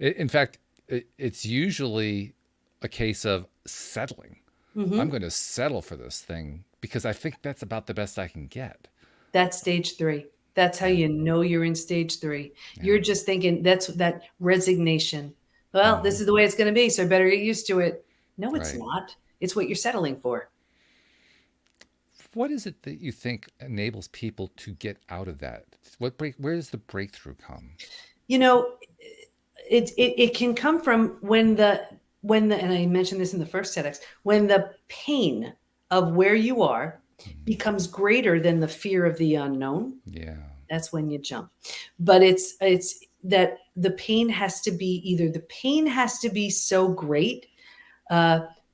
In fact, it's usually a case of settling. I'm going to settle for this thing because I think that's about the best I can get. That's stage 3. That's how you know you're in stage 3. You're just thinking that's that resignation. Well, this is the way it's going to be, so I better get used to it. No, it's not. It's what you're settling for. What is it that you think enables people to get out of that? Where does the breakthrough come? You know, it can come from when the and I mentioned this in the first TEDx, when the pain of where you are becomes greater than the fear of the unknown. Yeah. That's when you jump. But it's that the pain has to be so great,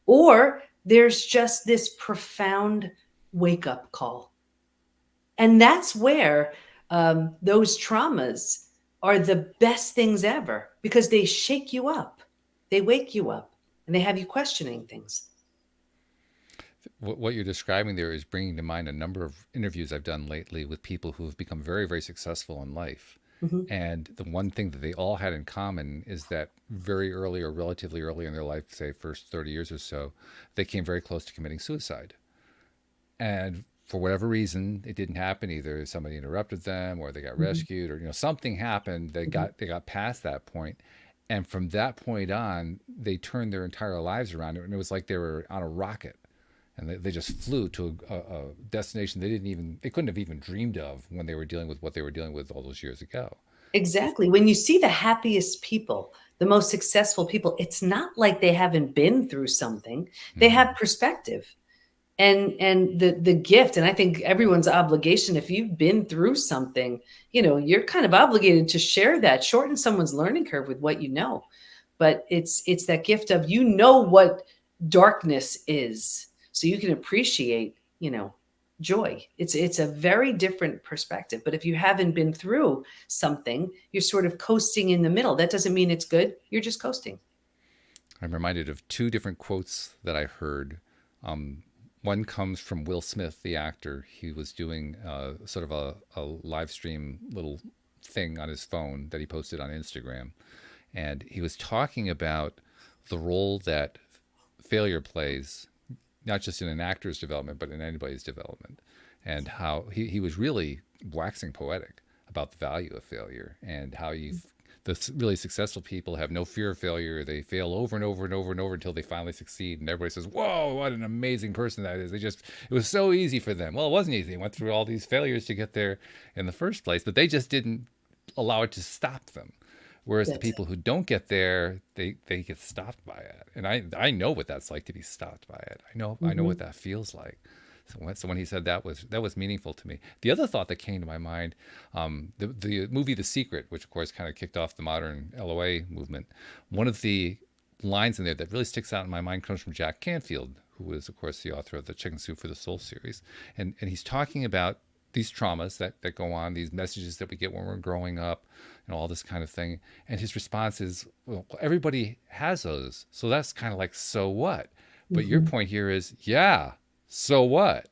or there's just this profound wake up call. And that's where those traumas are the best things ever, because they shake you up, they wake you up, and they have you questioning things. What you're describing there is bringing to mind a number of interviews I've done lately with people who have become very, very successful in life. And the one thing that they all had in common is that very early or relatively early in their life, say first 30 years or so, they came very close to committing suicide. And for whatever reason, it didn't happen. Either somebody interrupted them, or they got rescued, or something happened. They got past that point, and from that point on, they turned their entire lives around. And it was like they were on a rocket, and they just flew to a destination they couldn't have even dreamed of when they were dealing with what they were dealing with all those years ago. Exactly. When you see the happiest people, the most successful people, it's not like they haven't been through something. They have perspective. And the gift, and I think everyone's obligation, if you've been through something, you're kind of obligated to share that, shorten someone's learning curve with what you know. But it's that gift of, what darkness is, so you can appreciate, joy. It's a very different perspective. But if you haven't been through something, you're sort of coasting in the middle. That doesn't mean it's good. You're just coasting. I'm reminded of two different quotes that I heard. One comes from Will Smith, the actor. He was doing sort of a live stream little thing on his phone that he posted on Instagram. And he was talking about the role that failure plays, not just in an actor's development, but in anybody's development. And how he was really waxing poetic about the value of failure, and how the really successful people have no fear of failure. They fail over and over and over and over until they finally succeed. And everybody says, whoa, what an amazing person that is. It was so easy for them. Well, it wasn't easy. They went through all these failures to get there in the first place, but they just didn't allow it to stop them. Whereas the people who don't get there, they get stopped by it. And I know what that's like to be stopped by it. I know what that feels like. So when he said that was meaningful to me. The other thought that came to my mind, the movie The Secret, which of course kind of kicked off the modern LOA movement. One of the lines in there that really sticks out in my mind comes from Jack Canfield, who is of course the author of the Chicken Soup for the Soul series, and he's talking about these traumas that go on, these messages that we get when we're growing up, and all this kind of thing. And his response is, well, everybody has those, so that's kind of like, so what? But your point here is, yeah. So what?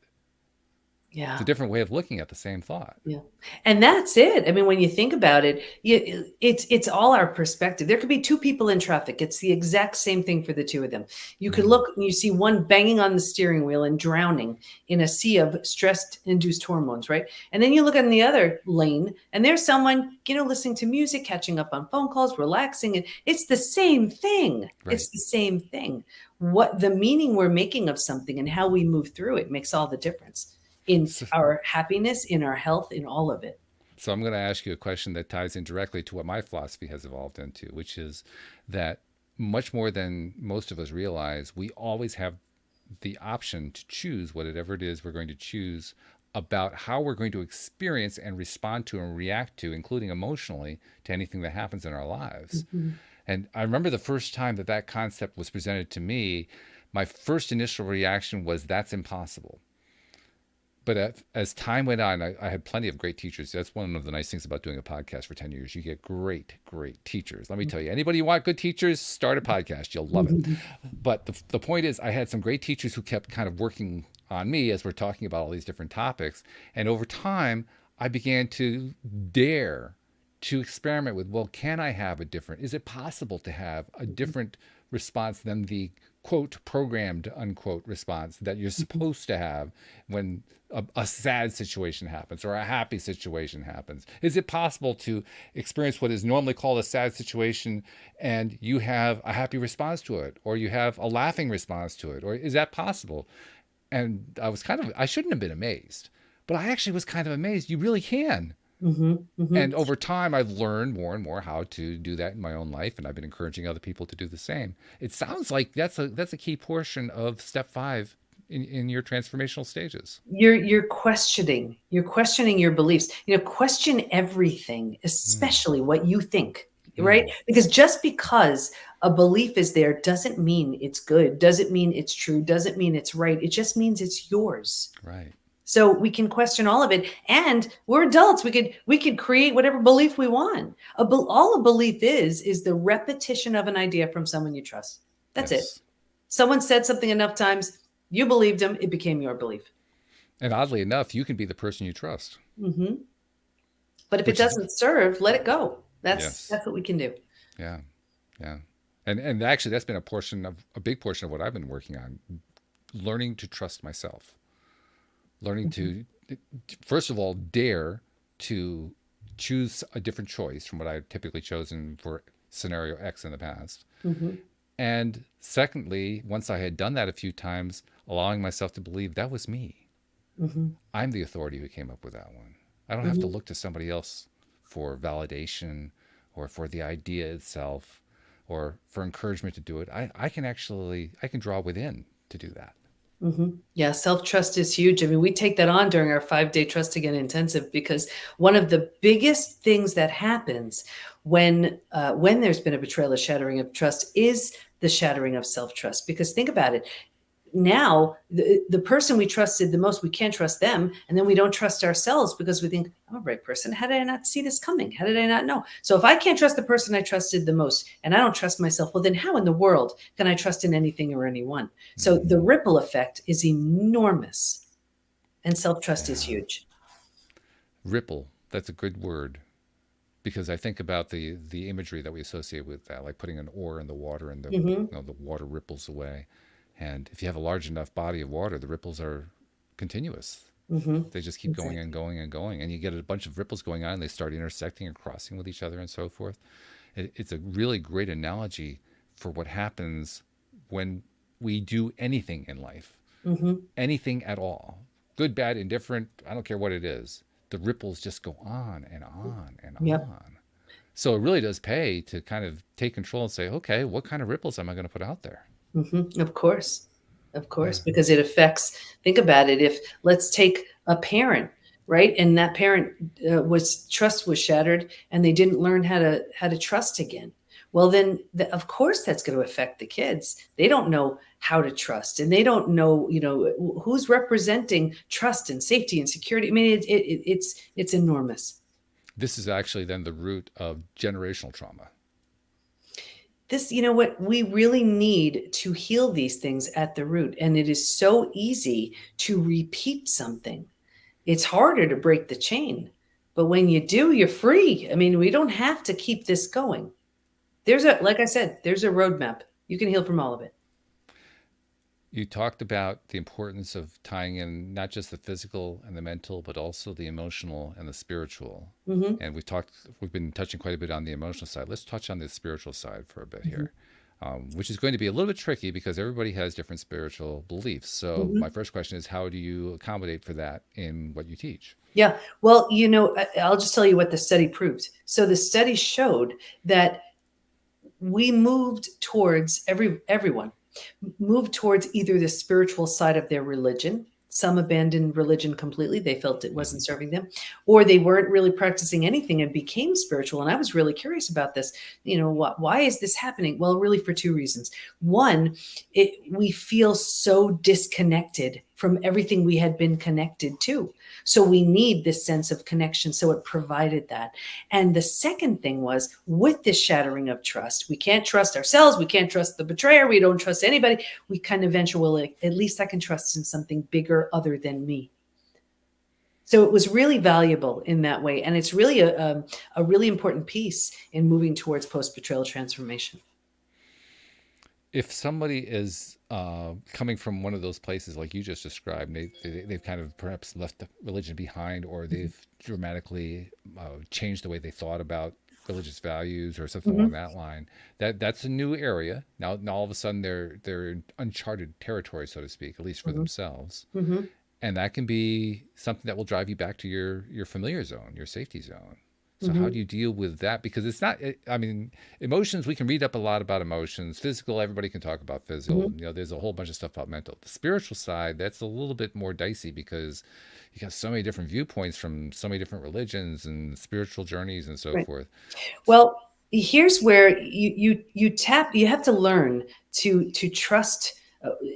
Yeah. It's a different way of looking at the same thought. Yeah. And that's it. I mean, when you think about it, it's all our perspective. There could be two people in traffic. It's the exact same thing for the two of them. You could look and you see one banging on the steering wheel and drowning in a sea of stress-induced hormones, right? And then you look in the other lane and there's someone, listening to music, catching up on phone calls, relaxing. And it's the same thing. Right. It's the same thing. What the meaning we're making of something and how we move through it makes all the difference in our happiness, in our health, in all of it. So I'm going to ask you a question that ties in directly to what my philosophy has evolved into, which is that much more than most of us realize, we always have the option to choose whatever it is we're going to choose about how we're going to experience and respond to and react to, including emotionally, to anything that happens in our lives. Mm-hmm. And I remember the first time that concept was presented to me, my first initial reaction was, that's impossible. But as time went on, I had plenty of great teachers. That's one of the nice things about doing a podcast for 10 years. You get great teachers. Let me tell you, anybody want good teachers, start a podcast. You'll love it. But the point is, I had some great teachers who kept kind of working on me as we're talking about all these different topics. And over time, I began to dare to experiment with, well, can I have a different, is it possible to have a different response than the quote programmed unquote response that you're supposed to have when a sad situation happens or a happy situation happens? Is it possible to experience what is normally called a sad situation and you have a happy response to it, or you have a laughing response to it? Or is that possible? And I shouldn't have been amazed, but I actually was kind of amazed. You really can. And over time, I've learned more and more how to do that in my own life, and I've been encouraging other people to do the same. It sounds like that's a key portion of step 5 in your transformational stages. You're questioning your beliefs. Question everything, especially what you think, right? Because just because a belief is there doesn't mean it's good, doesn't mean it's true, doesn't mean it's right. It just means it's yours. Right. So we can question all of it, and we're adults. We could create whatever belief we want. All a belief is the repetition of an idea from someone you trust. That's it. Someone said something enough times, you believed them, it became your belief. And oddly enough, you can be the person you trust. But if it doesn't serve, let it go. That's what we can do. Yeah. And actually, that's been a big portion of what I've been working on, learning to trust myself. Learning to, first of all, dare to choose a different choice from what I've typically chosen for scenario X in the past. And secondly, once I had done that a few times, allowing myself to believe that was me. I'm the authority who came up with that one. I don't have to look to somebody else for validation or for the idea itself or for encouragement to do it. I can draw within to do that. Yeah, self-trust is huge. I mean, we take that on during our 5-day Trust Again intensive, because one of the biggest things that happens when there's been a betrayal, a shattering of trust, is the shattering of self-trust. Because think about it. Now, the person we trusted the most, we can't trust them. And then we don't trust ourselves because we think, I'm a right person. How did I not see this coming? How did I not know? So if I can't trust the person I trusted the most and I don't trust myself, well, then how in the world can I trust in anything or anyone? So the ripple effect is enormous, and self-trust is huge. Ripple, that's a good word, because I think about the imagery that we associate with that, like putting an oar in the water and the water ripples away. And if you have a large enough body of water, the ripples are continuous. They just keep going and going and going. And you get a bunch of ripples going on, and they start intersecting and crossing with each other and so forth. It's a really great analogy for what happens when we do anything in life. Anything at all. Good, bad, indifferent, I don't care what it is. The ripples just go on and on and on. So it really does pay to kind of take control and say, okay, what kind of ripples am I going to put out there? Of course, because it affects, think about it. If let's take a parent, right? And that parent trust was shattered and they didn't learn how to trust again. Well, then of course that's going to affect the kids. They don't know how to trust, and they don't know, who's representing trust and safety and security. I mean, it's enormous. This is actually then the root of generational trauma. This, what we really need to heal these things at the root. And it is so easy to repeat something. It's harder to break the chain, but when you do, you're free. I mean, we don't have to keep this going. Like I said, there's a roadmap. You can heal from all of it. You talked about the importance of tying in not just the physical and the mental, but also the emotional and the spiritual. And we've been touching quite a bit on the emotional side. Let's touch on the spiritual side for a bit here, which is going to be a little bit tricky because everybody has different spiritual beliefs. So my first question is, how do you accommodate for that in what you teach? Yeah, well, I'll just tell you what the study proved. So the study showed that we moved towards everyone moved towards either the spiritual side of their religion. Some abandoned religion completely. They felt it wasn't serving them, or they weren't really practicing anything and became spiritual. And I was really curious about this. Why is this happening? Well, really for two reasons. One, we feel so disconnected from everything we had been connected to. So we need this sense of connection. So it provided that. And the second thing was, with this shattering of trust, we can't trust ourselves. We can't trust the betrayer. We don't trust anybody. We kind of eventually, at least I can trust in something bigger other than me. So it was really valuable in that way. And it's really a really important piece in moving towards post-betrayal transformation. If somebody is coming from one of those places like you just described, they've kind of perhaps left the religion behind, or they've dramatically changed the way they thought about religious values or something along that line, that's a new area. Now all of a sudden they're in uncharted territory, so to speak, at least for themselves. And that can be something that will drive you back to your familiar zone, your safety zone. So how do you deal with that? Because it's not, I mean, emotions, we can read up a lot about emotions. Physical, everybody can talk about physical. You know, there's a whole bunch of stuff about mental. The spiritual side, that's a little bit more dicey because you got so many different viewpoints from so many different religions and spiritual journeys and so forth. Well, here's where you have to learn to trust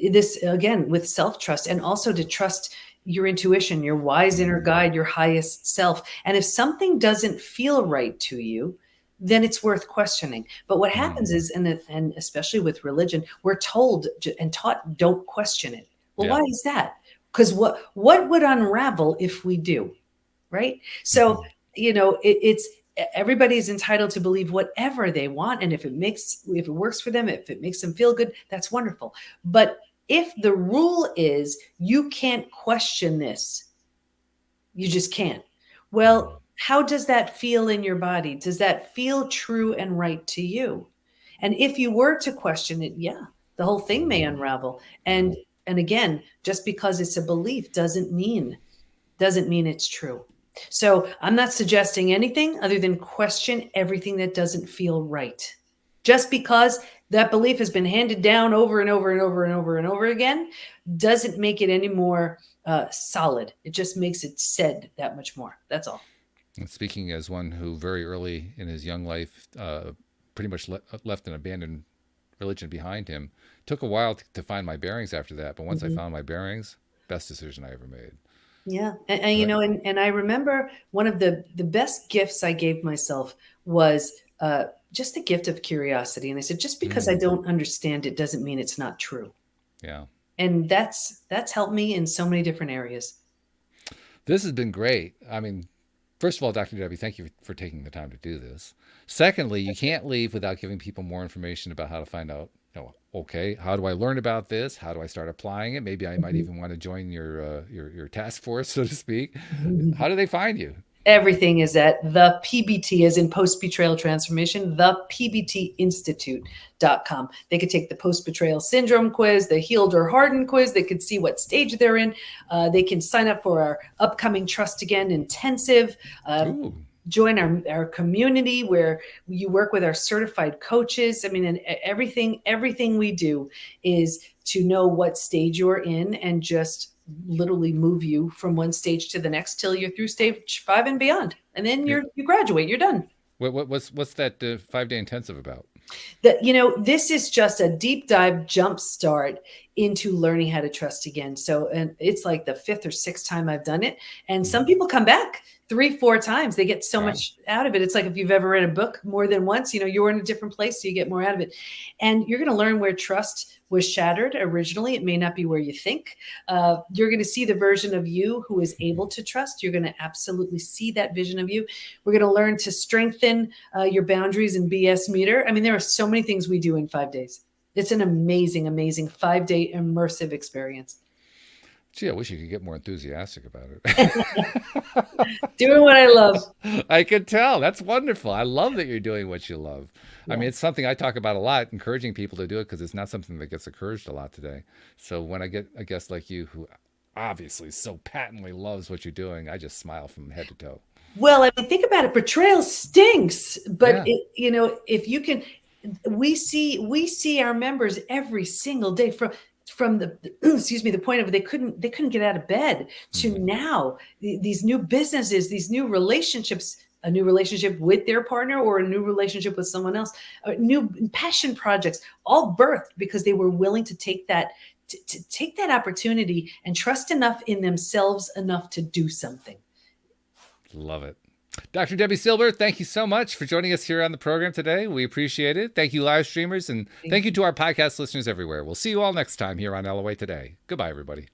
this, again, with self-trust, and also to trust your intuition, your wise inner guide, your highest self. And if something doesn't feel right to you, then it's worth questioning. But what happens is, and especially with religion, we're told and taught, don't question it. Well, why is that? Because what would unravel if we do, right? So, you know, it's everybody's entitled to believe whatever they want. And if it works for them, if it makes them feel good, that's wonderful. But if the rule is you can't question this, you just can't. Well, how does that feel in your body? Does that feel true and right to you? And if you were to question it, the whole thing may unravel. And again, just because it's a belief doesn't mean it's true. So I'm not suggesting anything other than question everything that doesn't feel right. Just because that belief has been handed down over and over and over and over and over again doesn't make it any more solid. It just makes it said that much more. That's all. And speaking as one who very early in his young life pretty much left an abandoned religion behind him, took a while to find my bearings after that. But once I found my bearings, best decision I ever made. Yeah. And you know, and I remember one of the best gifts I gave myself was just the gift of curiosity. And I said, just because I don't understand it doesn't mean it's not true. Yeah. And that's helped me in so many different areas. This has been great. I mean, first of all, Dr. Debi, thank you for taking the time to do this. Secondly, you can't leave without giving people more information about how to find out, okay, how do I learn about this? How do I start applying it? Maybe I might even want to join your task force, so to speak. How do they find you? Everything is at the PBT, as in Post-Betrayal Transformation, thepbtinstitute.com. They could take the Post-Betrayal Syndrome quiz, the Healed or Hardened quiz. They could see what stage they're in. They can sign up for our upcoming Trust Again intensive. Join our community where you work with our certified coaches. I mean, and everything we do is to know what stage you're in and just literally move you from one stage to the next till you're through stage 5 and beyond. And then you graduate, you're done. What's that 5-day intensive about? This is just a deep dive jump start into learning how to trust again. So, and it's like the 5th or 6th time I've done it. And some people come back 3-4 times. They get so much out of it. It's like if you've ever read a book more than once, you're in a different place, so you get more out of it. And you're going to learn where trust was shattered originally. It may not be where you think. You're going to see the version of you who is able to trust. You're going to absolutely see that vision of you. We're going to learn to strengthen your boundaries and BS meter. I mean, there are so many things we do in 5 days. It's an amazing, amazing 5-day immersive experience. Gee, I wish you could get more enthusiastic about it. Doing what I love. I can tell. That's wonderful. I love that you're doing what you love. Yeah. I mean, it's something I talk about a lot, encouraging people to do it, because it's not something that gets encouraged a lot today. So when I get a guest like you who obviously so patently loves what you're doing, I just smile from head to toe. Well, I mean, think about it. Betrayal stinks. But, if you can, we see our members every single day from the the point of they couldn't get out of bed to now these new businesses, these new relationships, a new relationship with their partner or a new relationship with someone else, new passion projects, all birthed because they were willing to take that to take that opportunity and trust enough in themselves enough to do something. Love it. Dr. Debi Silber, thank you so much for joining us here on the program today. We appreciate it. Thank you, live streamers, and thank you to our podcast listeners everywhere. We'll see you all next time here on LOA Today. Goodbye, everybody.